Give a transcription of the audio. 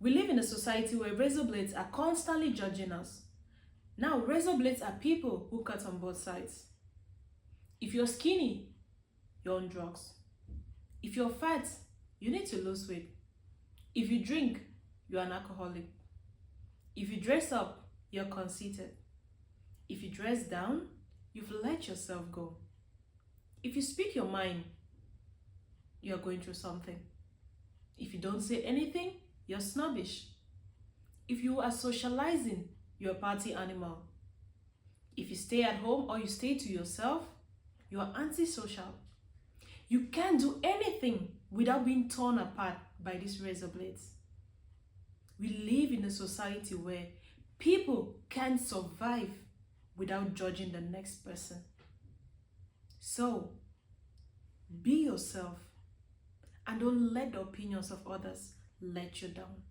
We live in a society where razor blades are constantly judging us. Now, razor blades are people who cut on both sides. If you're skinny, you're on drugs. If you're fat, you need to lose weight. If you drink, you're an alcoholic. If you dress up, you're conceited. If you dress down, you've let yourself go. If you speak your mind, you're going through something. If you don't say anything, you're snobbish. If you are socializing, you're a party animal. If you stay at home or you stay to yourself, you are antisocial. You can't do anything without being torn apart by these razor blades. We live in a society where people can't survive without judging the next person. So, be yourself and don't let the opinions of others let you down.